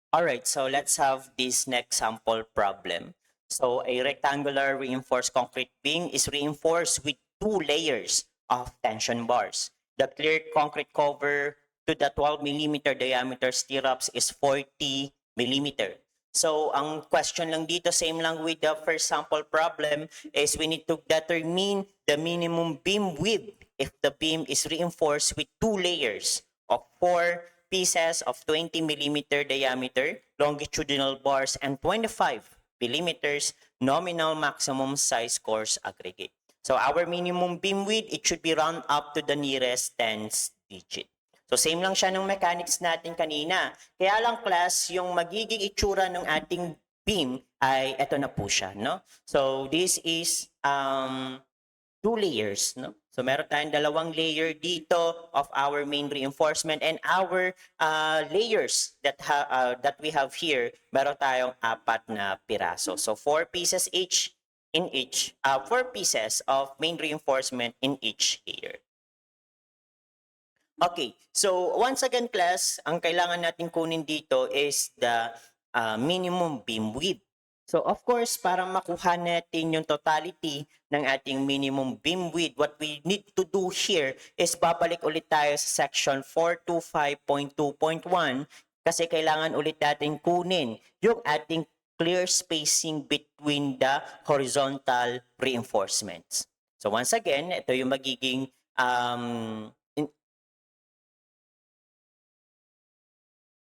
Alright, so let's have this next sample problem. So a rectangular reinforced concrete beam is reinforced with two layers of tension bars. The clear concrete cover to the 12 millimeter diameter stirrups is 40 millimeter. So ang question lang dito, same lang with the first sample problem, is we need to determine the minimum beam width if the beam is reinforced with two layers of 4 pieces of 20 millimeter diameter, longitudinal bars, and 25 millimeters nominal maximum size coarse aggregate. So our minimum beam width, it should be round up to the nearest tens digit. So same lang siya ng mechanics natin kanina. Kaya lang class, yung magiging itsura ng ating beam ay eto na po siya, no? So this is two layers, no? So meron tayong dalawang layer dito of our main reinforcement, and our layers that we have here, meron tayong apat na piraso. So 4 pieces each in each, 4 pieces of main reinforcement in each layer. Okay, so once again class, ang kailangan natin kunin dito is the minimum beam width. So of course, para makuha natin yung totality ng ating minimum beam width, what we need to do here is babalik ulit tayo sa section 425.2.1 kasi kailangan ulit natin kunin yung ating clear spacing between the horizontal reinforcements. So once again, ito yung magiging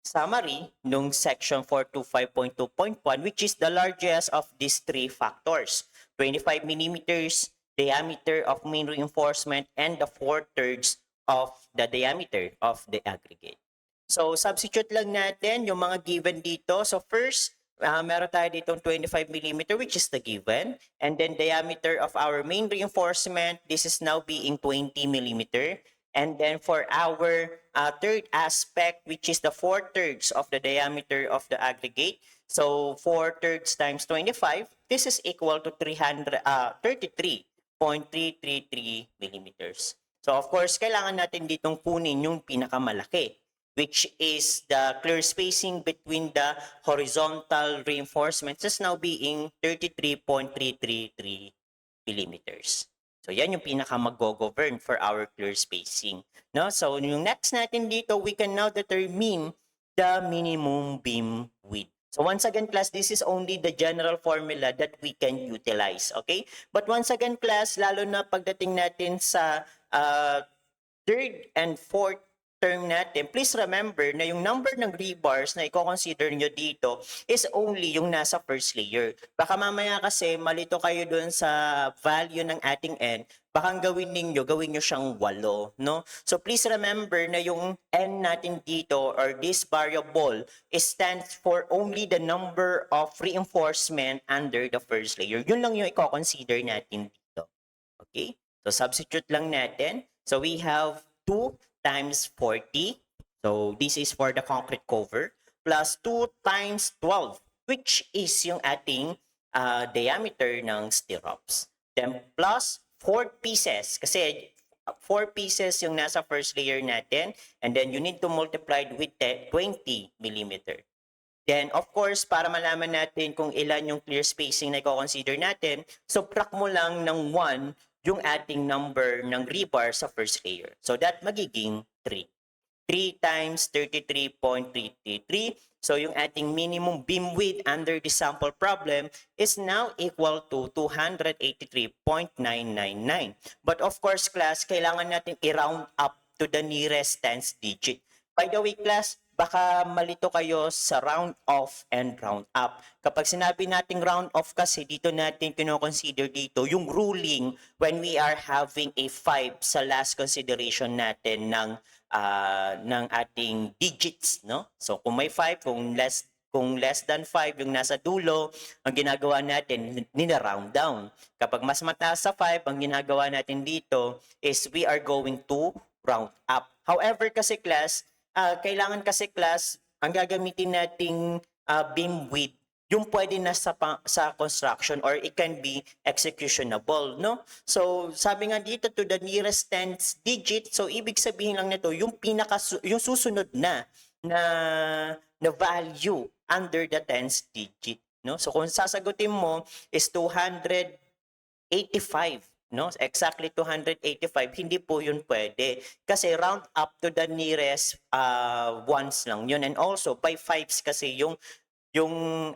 summary nung section 425.2.1, which is the largest of these three factors: 25 millimeters diameter of main reinforcement and the 4/3 of the diameter of the aggregate. So substitute lang natin yung mga given dito. So first, meron tayo ditong 25 millimeter, which is the given, and then diameter of our main reinforcement, this is now being 20 millimeter. And then for our third aspect, which is the 4/3 of the diameter of the aggregate, so 4/3 times 25, this is equal to 33.333 millimeters. So of course, kailangan natin ditong kunin yung pinakamalaki, which is the clear spacing between the horizontal reinforcements is now being 33.333 millimeters. So yan yung pinaka mag-govern for our clear spacing. No? So yung next natin dito, we can now determine the minimum beam width. So once again class, this is only the general formula that we can utilize. Okay? But once again class, lalo na pagdating natin sa third and fourth term natin, please remember na yung number ng rebars na i-consider nyo dito is only yung nasa first layer. Baka mamaya kasi malito kayo dun sa value ng ating n, baka gawin nyo siyang 8, no? So please remember na yung n natin dito or this variable stands for only the number of reinforcement under the first layer. Yun lang yung i-consider natin dito. Okay? So substitute lang natin. So we have 2 times 40. So this is for the concrete cover. Plus 2 times 12, which is yung ating diameter ng stirrups. Then plus 4 pieces. Kasi 4 pieces yung nasa first layer natin. And then you need to multiply with 20 millimeter. Then, of course, para malaman natin kung ilan yung clear spacing na i-consider natin, subtract mo lang ng 1 yung ating number ng rebar sa first layer. So, that magiging 3. 3 times 33.333. So, yung ating minimum beam width under the sample problem is now equal to 283.999. But of course, class, kailangan natin i-round up to the nearest tens digit. By the way, class, baka malito kayo sa round off and round up. Kapag sinabi nating round off kasi, dito natin kino-consider dito yung ruling when we are having a 5 sa last consideration natin ng ating digits, no? So kung may 5, kung less than 5 yung nasa dulo, ang ginagawa natin, nina-round down. Kapag mas mataas sa 5, ang ginagawa natin dito is we are going to round up. However kasi class, kailangan kasi class, ang gagamitin nating beam width, yung pwede na sa construction or it can be executionable, no? So, sabi nga dito to the nearest tens digit, so ibig sabihin lang nito, yung susunod na na value under the tens digit, no? So kung sasagutin mo is 285, no? Exactly 285, hindi po yun pwede. Kasi round up to the nearest ones lang yun. And also, by fives kasi yung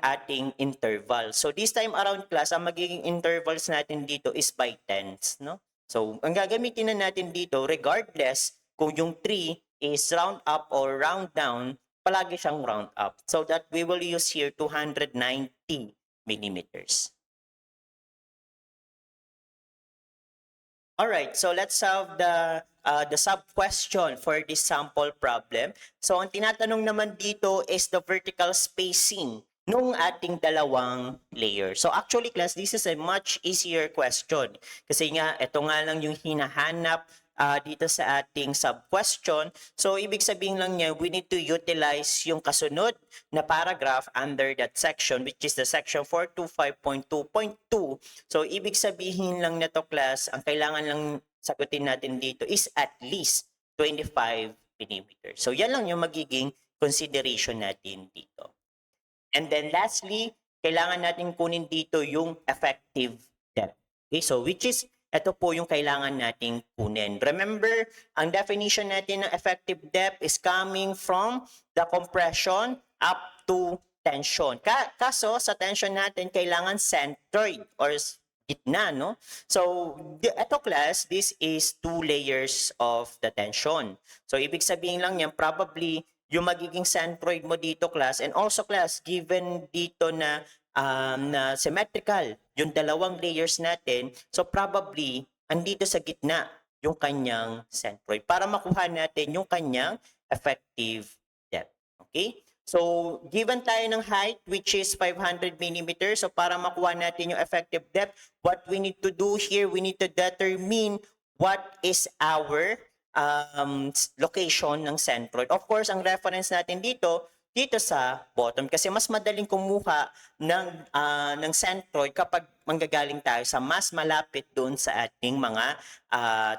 ating interval. So this time around class, ang magiging intervals natin dito is by tens, no? So ang gagamitin na natin dito, regardless kung yung 3 is round up or round down, palagi siyang round up. So that we will use here 290 millimeters. All right, so let's have the sub question for this sample problem. So ang tinatanong naman dito is the vertical spacing nung ating dalawang layer. So actually class, this is a much easier question kasi nga ito nga lang yung hinahanap dito sa ating sub-question. So, ibig sabihin lang niya, we need to utilize yung kasunod na paragraph under that section, which is the section 425.2.2. So, ibig sabihin lang na to class, ang kailangan lang sagutin natin dito is at least 25 millimeters. So, yan lang yung magiging consideration natin dito. And then lastly, kailangan natin kunin dito yung effective depth. Okay, so which is ito po yung kailangan nating kunin. Remember, ang definition natin ng effective depth is coming from the compression up to tension. Kaso sa tension natin, kailangan centroid or gitna, no? So, ito class, this is 2 layers of the tension. So, ibig sabihin lang yan, probably yung magiging centroid mo dito class, and also class, given dito na na symmetrical yung dalawang layers natin, so probably andito sa gitna yung kanyang centroid para makuha natin yung kanyang effective depth. Okay? So, given tayo ng height which is 500 millimeters, so para makuha natin yung effective depth, what we need to do here, we need to determine what is our location ng centroid. Of course, ang reference natin dito sa bottom kasi mas madaling kumuha ng centroid kapag manggagaling tayo sa mas malapit doon sa ating mga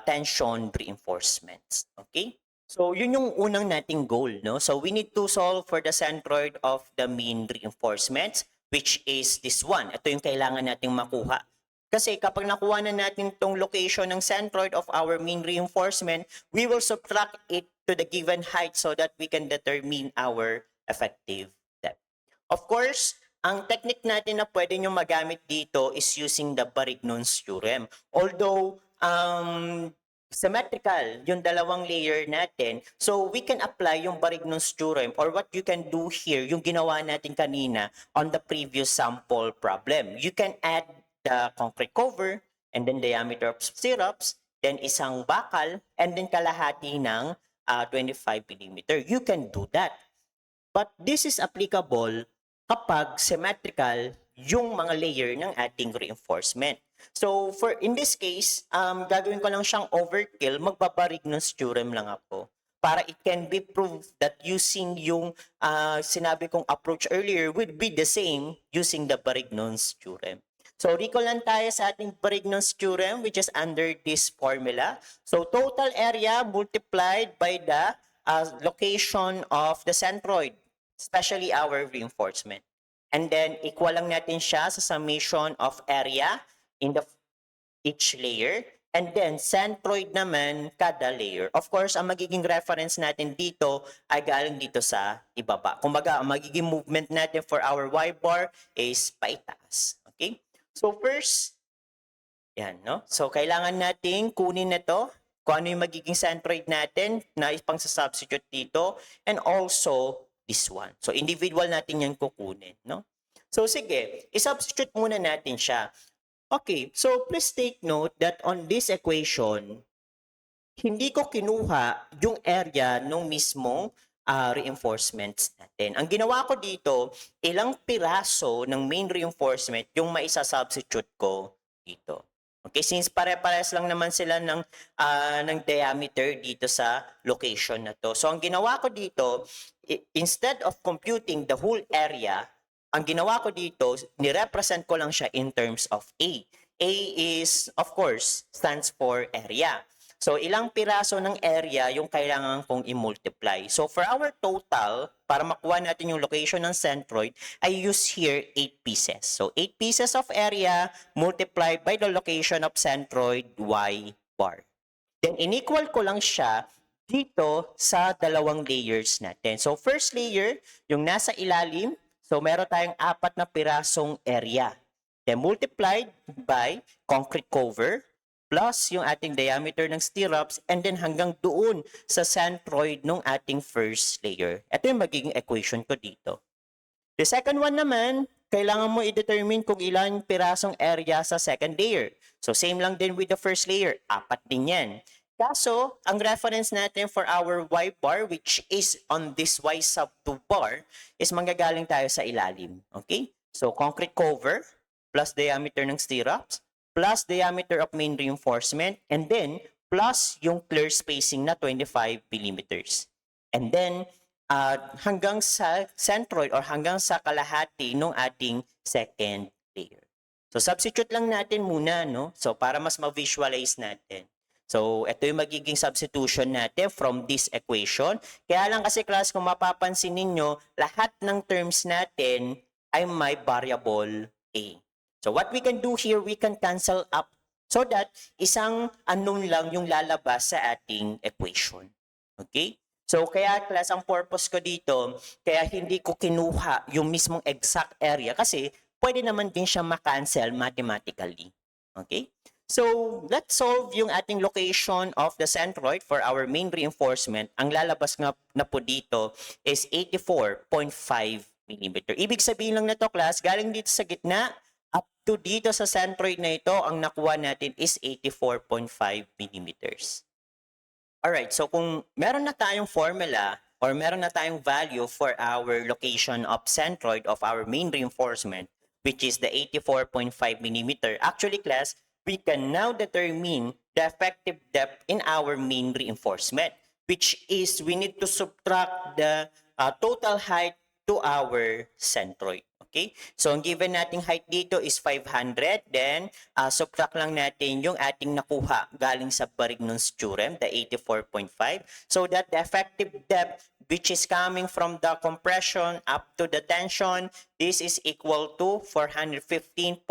tension reinforcements. Okay? So, yun yung unang nating goal, no? So, we need to solve for the centroid of the mean reinforcements, which is this one. Ito yung kailangan nating makuha. Kasi kapag nakuha na natin itong location ng centroid of our mean reinforcement, we will subtract it to the given height so that we can determine our effective depth. Of course, ang technique natin na pwede nyo magamit dito is using the Barignon's theorem. Although, symmetrical yung dalawang layer natin, so we can apply yung Barignon's theorem or what you can do here, yung ginawa natin kanina on the previous sample problem. You can add the concrete cover and then diameter of syrups, then isang bakal, and then kalahati ng 25 millimeter. You can do that. But this is applicable kapag symmetrical yung mga layer ng ating reinforcement. So, in this case, gagawin ko lang siyang overkill, magbabarignos theorem lang ako para it can be proved that using yung sinabi kong approach earlier would be the same using the Barignon's theorem. So, recall lang tayo sa ating Barignon's theorem which is under this formula. So, total area multiplied by the location of the centroid, especially our reinforcement. And then, equal lang natin siya sa summation of area in each layer. And then, centroid naman kada layer. Of course, ang magiging reference natin dito ay galing dito sa ibaba. Kumbaga, ang magiging movement natin for our y-bar is paitaas. Okay? So, first, yan, no? So, kailangan nating kunin na to kung ano yung magiging centroid natin na ipang substitute dito, and also this one. So, individual natin yan kukunin, no? So, sige, isubstitute muna natin siya. Okay, so please take note that on this equation, hindi ko kinuha yung area nung mismong reinforcements natin. Ang ginawa ko dito, ilang piraso ng main reinforcement yung maisa-substitute ko dito. Okay, since pare-pares lang naman sila ng diameter dito sa location na to. So, ang ginawa ko dito, instead of computing the whole area, ang ginawa ko dito, ni-represent ko lang siya in terms of A. A is, of course, stands for area. So, ilang piraso ng area yung kailangan kong i-multiply. So, for our total, para makuha natin yung location ng centroid, I use here 8 pieces. So, 8 pieces of area multiplied by the location of centroid y bar. Then, inequal ko lang siya dito sa dalawang layers natin. So, first layer, yung nasa ilalim, so meron tayong 4 na pirasong area. Then, multiplied by concrete cover plus yung ating diameter ng stirrups and then hanggang doon sa centroid ng ating first layer. Ito yung magiging equation ko dito. The second one naman, kailangan mo i-determine kung ilang pirasong area sa second layer. So, same lang din with the first layer. 4 din yan. Kaso, ang reference natin for our y bar, which is on this y sub 2 bar, is manggagaling tayo sa ilalim. Okay? So, concrete cover plus diameter ng stirrups plus diameter of main reinforcement and then plus yung clear spacing na 25 millimeters. And then, hanggang sa centroid or hanggang sa kalahati ng ating second layer. So, substitute lang natin muna, no? So, para mas ma-visualize natin. So, ito yung magiging substitution natin from this equation. Kaya lang kasi class, kung mapapansin ninyo, lahat ng terms natin ay may variable A. So, what we can do here, we can cancel up so that isang unknown lang yung lalabas sa ating equation. Okay? So, kaya class, ang purpose ko dito, kaya hindi ko kinuha yung mismong exact area kasi pwede naman din siya ma-cancel mathematically. Okay? So, let's solve yung ating location of the centroid for our main reinforcement. Ang lalabas nga na po dito is 84.5 mm. Ibig sabihin lang na to class, galing dito sa gitna, up to dito sa centroid na ito, ang nakuha natin is 84.5 mm. Alright, so kung meron na tayong formula or meron na tayong value for our location of centroid of our main reinforcement, which is the 84.5 mm, actually class, we can now determine the effective depth in our main reinforcement, which is we need to subtract the total height to our centroid. Okay? So, ang given nating height dito is 500. Then, subtract lang natin yung ating nakuha galing sa Barignon's theorem, the 84.5. So, that the effective depth, which is coming from the compression up to the tension, this is equal to 415.5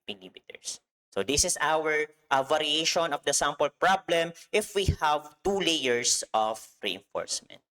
millimeters. So, this is our variation of the sample problem if we have 2 layers of reinforcement.